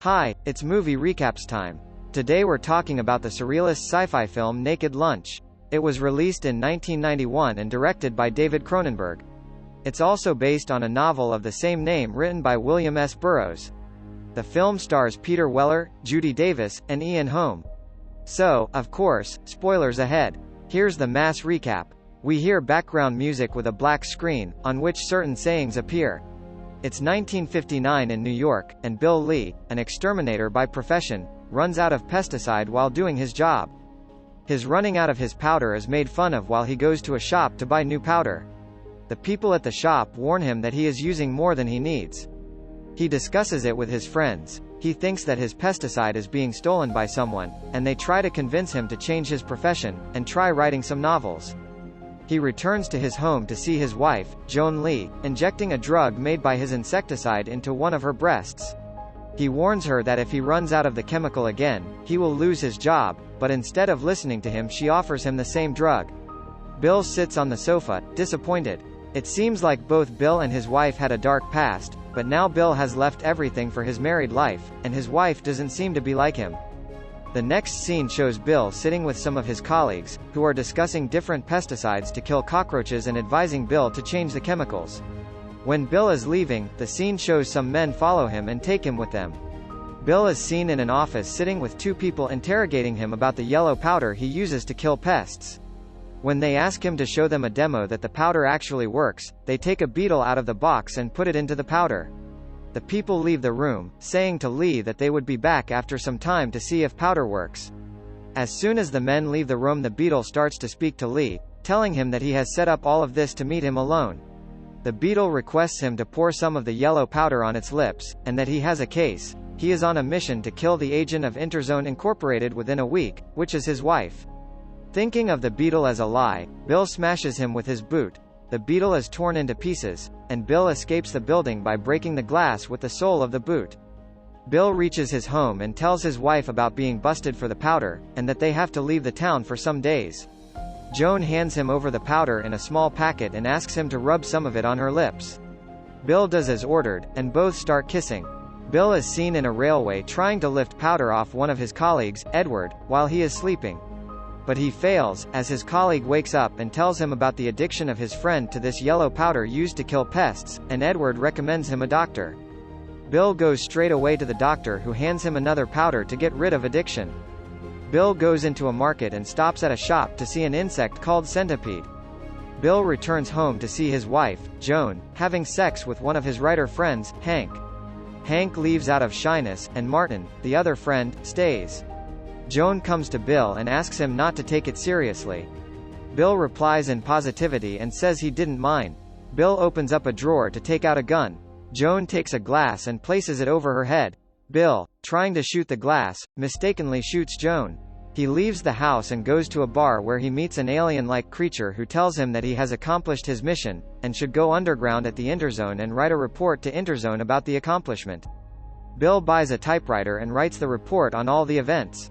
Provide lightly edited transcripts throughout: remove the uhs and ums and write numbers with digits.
Hi, it's movie recaps time. Today we're talking about the surrealist sci-fi film Naked Lunch. It was released in 1991 and directed by David Cronenberg. It's also based on a novel of the same name written by William S. Burroughs. The film stars Peter Weller, Judy Davis, and Ian Holm. So, of course, spoilers ahead. Here's the mass recap. We hear background music with a black screen, on which certain sayings appear. It's 1959 in New York, and Bill Lee, an exterminator by profession, runs out of pesticide while doing his job. His running out of his powder is made fun of while he goes to a shop to buy new powder. The people at the shop warn him that he is using more than he needs. He discusses it with his friends. He thinks that his pesticide is being stolen by someone, and they try to convince him to change his profession, and try writing some novels. He returns to his home to see his wife, Joan Lee, injecting a drug made by his insecticide into one of her breasts. He warns her that if he runs out of the chemical again, he will lose his job, but instead of listening to him she offers him the same drug. Bill sits on the sofa, disappointed. It seems like both Bill and his wife had a dark past, but now Bill has left everything for his married life, and his wife doesn't seem to be like him. The next scene shows Bill sitting with some of his colleagues, who are discussing different pesticides to kill cockroaches and advising Bill to change the chemicals. When Bill is leaving, the scene shows some men follow him and take him with them. Bill is seen in an office sitting with two people interrogating him about the yellow powder he uses to kill pests. When they ask him to show them a demo that the powder actually works, they take a beetle out of the box and put it into the powder. The people leave the room, saying to Lee that they would be back after some time to see if powder works. As soon as the men leave the room, the beetle starts to speak to Lee, telling him that he has set up all of this to meet him alone. The beetle requests him to pour some of the yellow powder on its lips, and that he has a case. He is on a mission to kill the agent of Interzone Incorporated within a week, which is his wife. Thinking of the beetle as a lie, Bill smashes him with his boot. The beetle is torn into pieces, and Bill escapes the building by breaking the glass with the sole of the boot. Bill reaches his home and tells his wife about being busted for the powder, and that they have to leave the town for some days. Joan hands him over the powder in a small packet and asks him to rub some of it on her lips. Bill does as ordered, and both start kissing. Bill is seen in a railway trying to lift powder off one of his colleagues, Edward, while he is sleeping. But he fails, as his colleague wakes up and tells him about the addiction of his friend to this yellow powder used to kill pests, and Edward recommends him a doctor. Bill goes straight away to the doctor, who hands him another powder to get rid of addiction. Bill goes into a market and stops at a shop to see an insect called centipede. Bill returns home to see his wife, Joan, having sex with one of his writer friends, Hank. Hank leaves out of shyness, and Martin, the other friend, stays. Joan comes to Bill and asks him not to take it seriously. Bill replies in positivity and says he didn't mind. Bill opens up a drawer to take out a gun. Joan takes a glass and places it over her head. Bill, trying to shoot the glass, mistakenly shoots Joan. He leaves the house and goes to a bar where he meets an alien-like creature who tells him that he has accomplished his mission, and should go underground at the Interzone and write a report to Interzone about the accomplishment. Bill buys a typewriter and writes the report on all the events.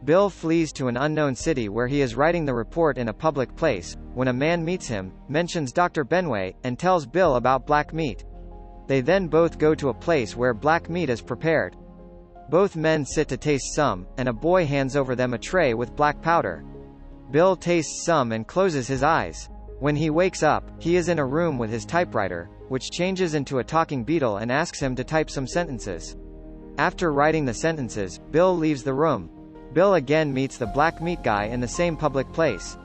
Bill flees to an unknown city where he is writing the report in a public place, when a man meets him, mentions Dr. Benway, and tells Bill about black meat. They then both go to a place where black meat is prepared. Both men sit to taste some, and a boy hands over them a tray with black powder. Bill tastes some and closes his eyes. When he wakes up, he is in a room with his typewriter, which changes into a talking beetle and asks him to type some sentences. After writing the sentences, Bill leaves the room. Bill again meets the black meat guy in the same public place.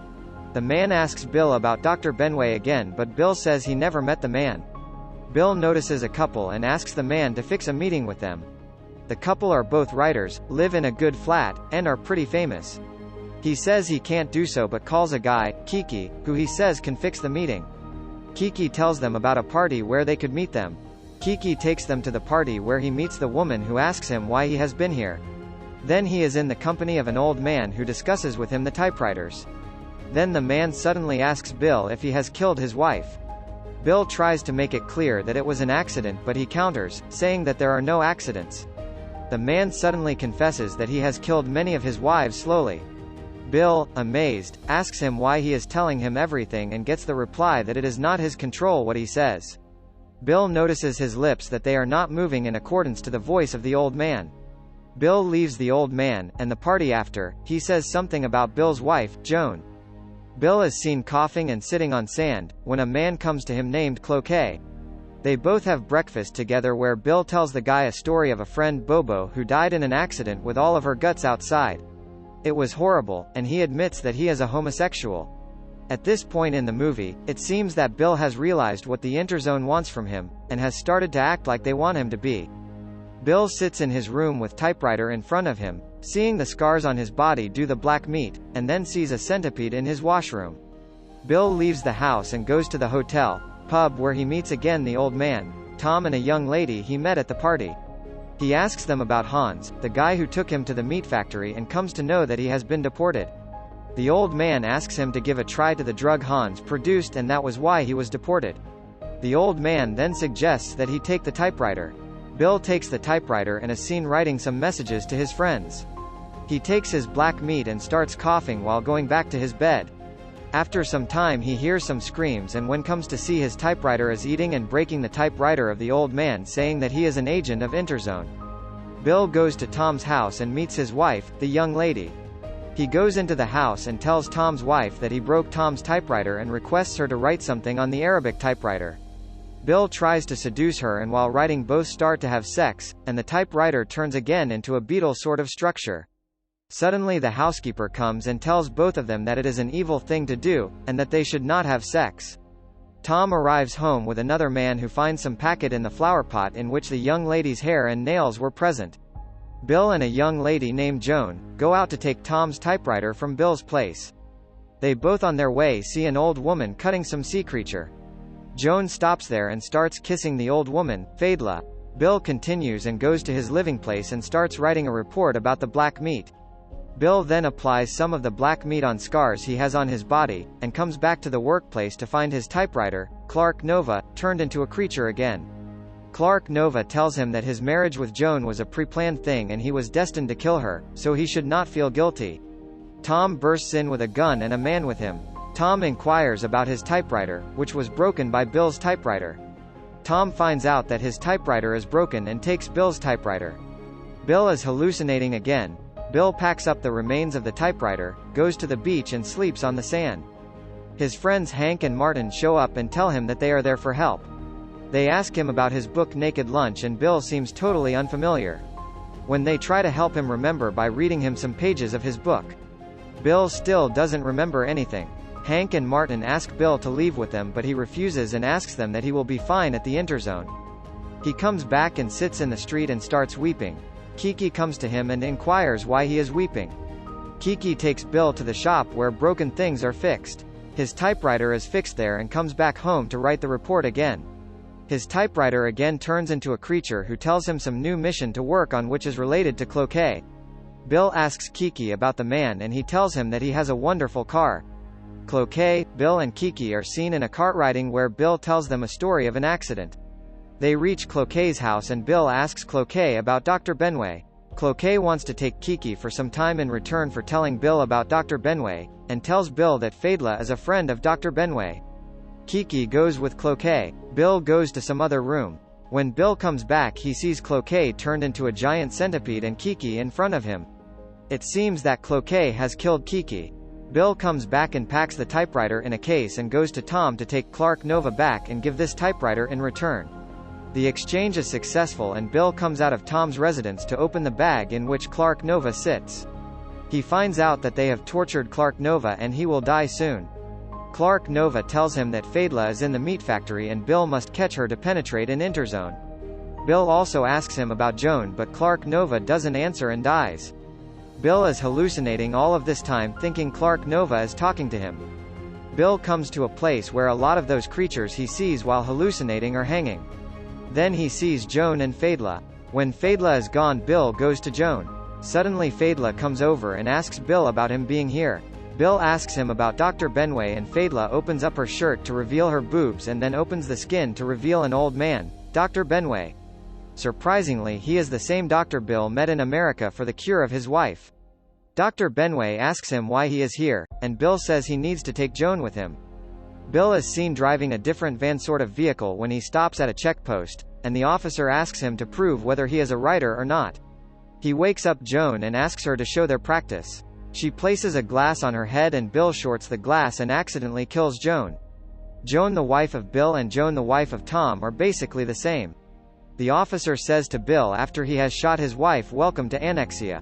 The man asks Bill about Dr. Benway again, but Bill says he never met the man. Bill notices a couple and asks the man to fix a meeting with them. The couple are both writers, live in a good flat, and are pretty famous. He says he can't do so but calls a guy, Kiki, who he says can fix the meeting. Kiki tells them about a party where they could meet them. Kiki takes them to the party where he meets the woman who asks him why he has been here. Then he is in the company of an old man who discusses with him the typewriters. Then the man suddenly asks Bill if he has killed his wife. Bill tries to make it clear that it was an accident, but he counters, saying that there are no accidents. The man suddenly confesses that he has killed many of his wives slowly. Bill, amazed, asks him why he is telling him everything and gets the reply that it is not his control what he says. Bill notices his lips that they are not moving in accordance to the voice of the old man. Bill leaves the old man, and the party after. He says something about Bill's wife, Joan. Bill is seen coughing and sitting on sand, when a man comes to him named Cloquet. They both have breakfast together where Bill tells the guy a story of a friend Bobo who died in an accident with all of her guts outside. It was horrible, and he admits that he is a homosexual. At this point in the movie, it seems that Bill has realized what the Interzone wants from him, and has started to act like they want him to be. Bill sits in his room with typewriter in front of him, seeing the scars on his body due to the black meat, and then sees a centipede in his washroom. Bill leaves the house and goes to the hotel, pub where he meets again the old man, Tom, and a young lady he met at the party. He asks them about Hans, the guy who took him to the meat factory, and comes to know that he has been deported. The old man asks him to give a try to the drug Hans produced, and that was why he was deported. The old man then suggests that he take the typewriter. Bill takes the typewriter and is seen writing some messages to his friends. He takes his black meat and starts coughing while going back to his bed. After some time he hears some screams, and when comes to see his typewriter is eating and breaking the typewriter of the old man, saying that he is an agent of Interzone. Bill goes to Tom's house and meets his wife, the young lady. He goes into the house and tells Tom's wife that he broke Tom's typewriter and requests her to write something on the Arabic typewriter. Bill tries to seduce her, and while writing both start to have sex, and the typewriter turns again into a beetle sort of structure. Suddenly the housekeeper comes and tells both of them that it is an evil thing to do, and that they should not have sex. Tom arrives home with another man who finds some packet in the flower pot in which the young lady's hair and nails were present. Bill and a young lady named Joan go out to take Tom's typewriter from Bill's place. They both on their way see an old woman cutting some sea creature. Joan stops there and starts kissing the old woman, Fadla. Bill continues and goes to his living place and starts writing a report about the black meat. Bill then applies some of the black meat on scars he has on his body, and comes back to the workplace to find his typewriter, Clark Nova, turned into a creature again. Clark Nova tells him that his marriage with Joan was a pre-planned thing and he was destined to kill her, so he should not feel guilty. Tom bursts in with a gun and a man with him. Tom inquires about his typewriter, which was broken by Bill's typewriter. Tom finds out that his typewriter is broken and takes Bill's typewriter. Bill is hallucinating again. Bill packs up the remains of the typewriter, goes to the beach and sleeps on the sand. His friends Hank and Martin show up and tell him that they are there for help. They ask him about his book Naked Lunch, and Bill seems totally unfamiliar. When they try to help him remember by reading him some pages of his book, Bill still doesn't remember anything. Hank and Martin ask Bill to leave with them, but he refuses and asks them that he will be fine at the Interzone. He comes back and sits in the street and starts weeping. Kiki comes to him and inquires why he is weeping. Kiki takes Bill to the shop where broken things are fixed. His typewriter is fixed there and comes back home to write the report again. His typewriter again turns into a creature who tells him some new mission to work on which is related to Cloquet. Bill asks Kiki about the man and he tells him that he has a wonderful car. Cloquet, Bill and Kiki are seen in a cart riding where Bill tells them a story of an accident. They reach Cloquet's house and Bill asks Cloquet about Dr. Benway. Cloquet wants to take Kiki for some time in return for telling Bill about Dr. Benway, and tells Bill that Fadla is a friend of Dr. Benway. Kiki goes with Cloquet. Bill goes to some other room. When Bill comes back he sees Cloquet turned into a giant centipede and Kiki in front of him. It seems that Cloquet has killed Kiki. Bill comes back and packs the typewriter in a case and goes to Tom to take Clark Nova back and give this typewriter in return. The exchange is successful and Bill comes out of Tom's residence to open the bag in which Clark Nova sits. He finds out that they have tortured Clark Nova and he will die soon. Clark Nova tells him that Fadla is in the meat factory and Bill must catch her to penetrate an Interzone. Bill also asks him about Joan, but Clark Nova doesn't answer and dies. Bill is hallucinating all of this time, thinking Clark Nova is talking to him. Bill comes to a place where a lot of those creatures he sees while hallucinating are hanging. Then he sees Joan and Fadla. When Fadla is gone, Bill goes to Joan. Suddenly Fadla comes over and asks Bill about him being here. Bill asks him about Dr. Benway and Fadla opens up her shirt to reveal her boobs and then opens the skin to reveal an old man, Dr. Benway. Surprisingly, he is the same Dr. Bill met in America for the cure of his wife. Dr. Benway asks him why he is here, and Bill says he needs to take Joan with him. Bill is seen driving a different van sort of vehicle when he stops at a checkpost, and the officer asks him to prove whether he is a writer or not. He wakes up Joan and asks her to show their practice. She places a glass on her head and Bill shorts the glass and accidentally kills Joan. Joan the wife of Bill and Joan the wife of Tom are basically the same. The officer says to Bill after he has shot his wife, "Welcome to Annexia."